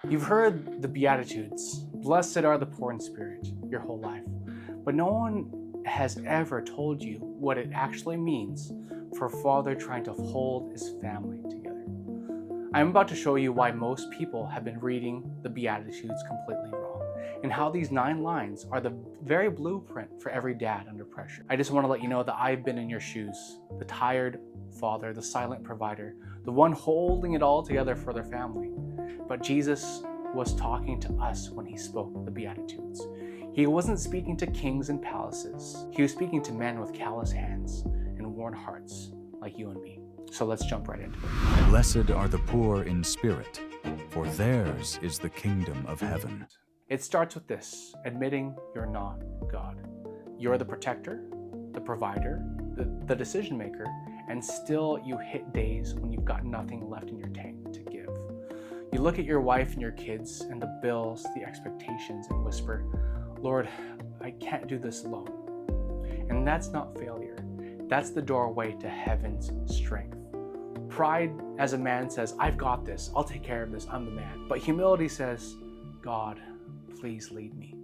You've heard the Beatitudes, blessed are the poor in spirit, your whole life. But no one has ever told you what it actually means for a father trying to hold his family together. I'm about to show you why most people have been reading the Beatitudes completely wrong, and how these 9 lines are the very blueprint for every dad under pressure. I just want to let you know that I've been in your shoes, the tired father, the silent provider, the one holding it all together for their family. But Jesus was talking to us when he spoke the Beatitudes. He wasn't speaking to kings and palaces. He was speaking to men with callous hands and worn hearts like you and me. So let's jump right into it. Blessed are the poor in spirit, for theirs is the kingdom of heaven. It starts with this: admitting you're not God. You're the protector, the provider, the decision maker, and still you hit days when you've got nothing left in your tank to give. You look at your wife and your kids and the bills, the expectations, and whisper, Lord, I can't do this alone. And that's not failure. That's the doorway to heaven's strength. Pride as a man says, I've got this, I'll take care of this, I'm the man. But humility says, God, please lead me.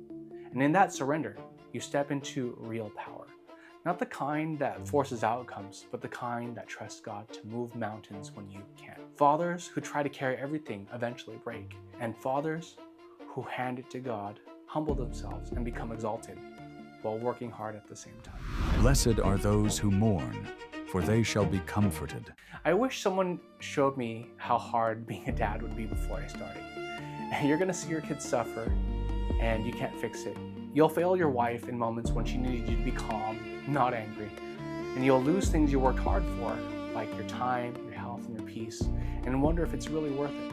And in that surrender, you step into real power. Not the kind that forces outcomes, but the kind that trusts God to move mountains when you can't. Fathers who try to carry everything eventually break, and fathers who hand it to God humble themselves and become exalted while working hard at the same time. Blessed are those who mourn, for they shall be comforted. I wish someone showed me how hard being a dad would be before I started. You're gonna see your kids suffer, and you can't fix it. You'll fail your wife in moments when she needed you to be calm, not angry. And you'll lose things you worked hard for, like your time, your health, and your peace, and wonder if it's really worth it.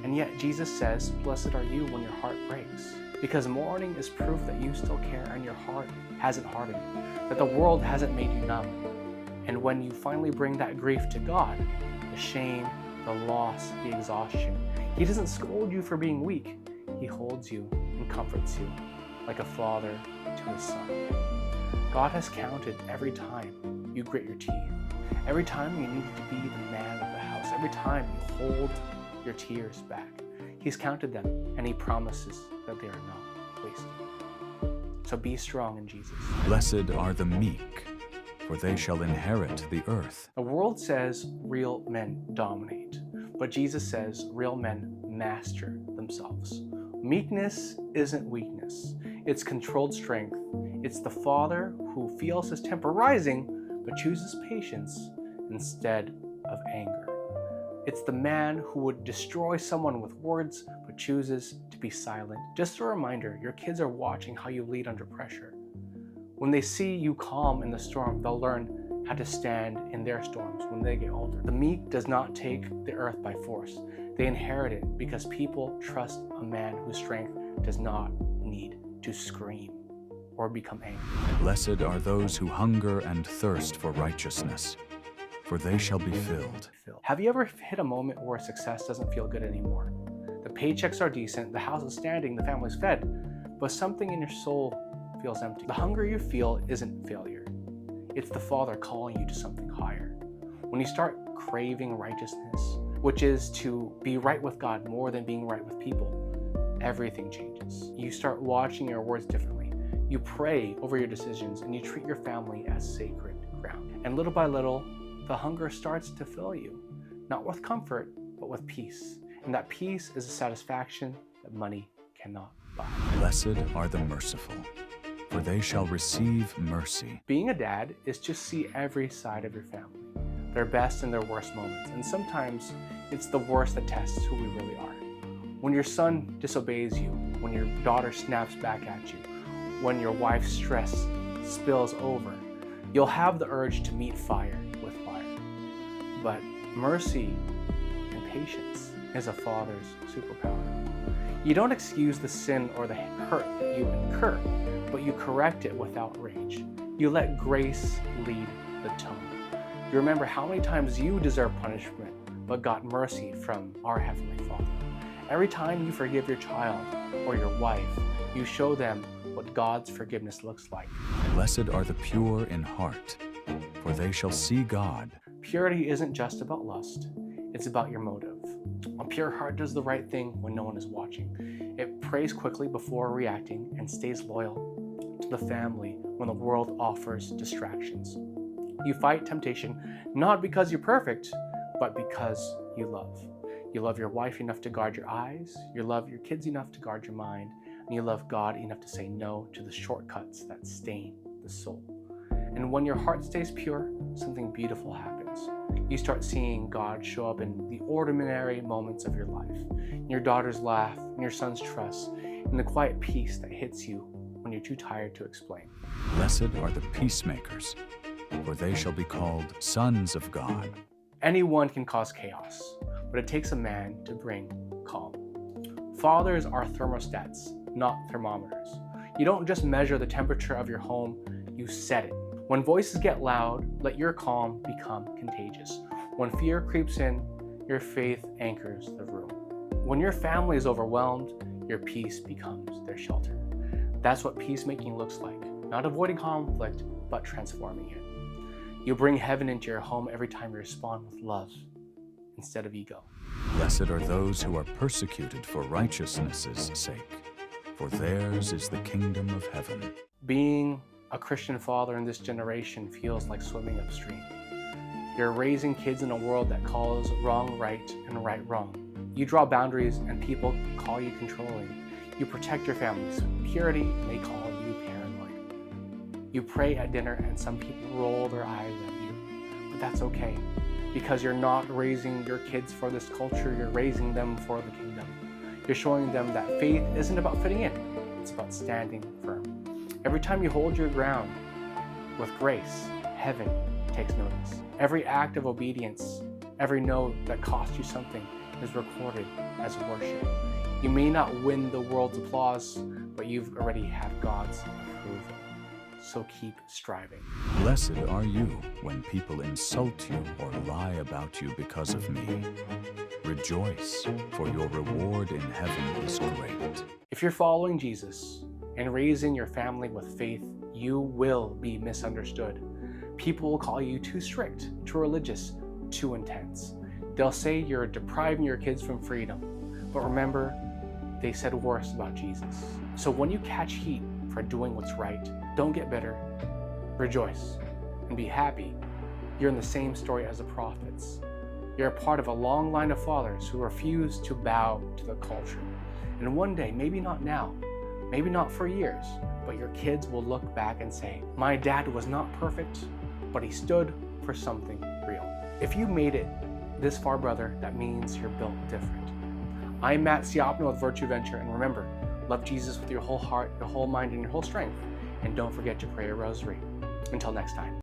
And yet Jesus says, blessed are you when your heart breaks. Because mourning is proof that you still care and your heart hasn't hardened, that the world hasn't made you numb. And when you finally bring that grief to God, the shame, the loss, the exhaustion, He doesn't scold you for being weak. He holds you and comforts you like a father to his son. God has counted every time you grit your teeth, every time you needed to be the man of the house, every time you hold your tears back. He's counted them, and He promises that they are not wasted. So be strong in Jesus. Blessed are the meek, for they shall inherit the earth. The world says real men dominate, but Jesus says real men master themselves. Meekness isn't weakness. It's controlled strength. It's the father who feels his temper rising, but chooses patience instead of anger. It's the man who would destroy someone with words, but chooses to be silent. Just a reminder, your kids are watching how you lead under pressure. When they see you calm in the storm, they'll learn how to stand in their storms when they get older. The meek does not take the earth by force. They inherit it because people trust a man whose strength does not need to scream or become angry. Blessed are those who hunger and thirst for righteousness, for they shall be filled. Have you ever hit a moment where success doesn't feel good anymore? The paychecks are decent, the house is standing, the family's fed, but something in your soul feels empty. The hunger you feel isn't failure. It's the Father calling you to something higher. When you start craving righteousness, which is to be right with God more than being right with people, everything changes. You start watching your words differently. You pray over your decisions, and you treat your family as sacred ground. And little by little, the hunger starts to fill you, not with comfort, but with peace. And that peace is a satisfaction that money cannot buy. Blessed are the merciful, for they shall receive mercy. Being a dad is to see every side of your family, their best and their worst moments. And sometimes it's the worst that tests who we really are. When your son disobeys you, when your daughter snaps back at you, when your wife's stress spills over, you'll have the urge to meet fire with fire. But mercy and patience is a father's superpower. You don't excuse the sin or the hurt that you incur, but you correct it without rage. You let grace lead the tone. You remember how many times you deserve punishment, but got mercy from our Heavenly Father. Every time you forgive your child or your wife, you show them what God's forgiveness looks like. Blessed are the pure in heart, for they shall see God. Purity isn't just about lust, it's about your motive. A pure heart does the right thing when no one is watching. It prays quickly before reacting and stays loyal to the family when the world offers distractions. You fight temptation not because you're perfect, but because you love. You love your wife enough to guard your eyes, you love your kids enough to guard your mind, and you love God enough to say no to the shortcuts that stain the soul. And when your heart stays pure, something beautiful happens. You start seeing God show up in the ordinary moments of your life, in your daughter's laugh, in your son's trust, in the quiet peace that hits you when you're too tired to explain. Blessed are the peacemakers, for they shall be called sons of God. Anyone can cause chaos, but it takes a man to bring calm. Fathers are thermostats, not thermometers. You don't just measure the temperature of your home, you set it. When voices get loud, let your calm become contagious. When fear creeps in, your faith anchors the room. When your family is overwhelmed, your peace becomes their shelter. That's what peacemaking looks like. Not avoiding conflict, but transforming it. You bring heaven into your home every time you respond with love instead of ego. Blessed are those who are persecuted for righteousness' sake, for theirs is the kingdom of heaven. Being a Christian father in this generation feels like swimming upstream. You're raising kids in a world that calls wrong right and right wrong. You draw boundaries and people call you controlling. You protect your family's purity and they call you paranoid. You pray at dinner and some people roll their eyes at you. But that's okay, because you're not raising your kids for this culture, you're raising them for the kingdom. You're showing them that faith isn't about fitting in, it's about standing firm. Every time you hold your ground with grace, heaven takes notice. Every act of obedience, every no that cost you something is recorded as worship. You may not win the world's applause, but you've already had God's approval. So keep striving. Blessed are you when people insult you or lie about you because of me. Rejoice, for your reward in heaven is great. If you're following Jesus and raising your family with faith, you will be misunderstood. People will call you too strict, too religious, too intense. They'll say you're depriving your kids from freedom. But remember, they said worse about Jesus. So when you catch heat for doing what's right, don't get bitter. Rejoice and be happy. You're in the same story as the prophets. You're a part of a long line of fathers who refuse to bow to the culture. And one day, maybe not now, maybe not for years, but your kids will look back and say, my dad was not perfect, but he stood for something real. If you made it this far, brother, that means you're built different. I'm Matt Siopno with Virtue Venture, and remember, love Jesus with your whole heart, your whole mind, and your whole strength. And don't forget to pray a rosary. Until next time.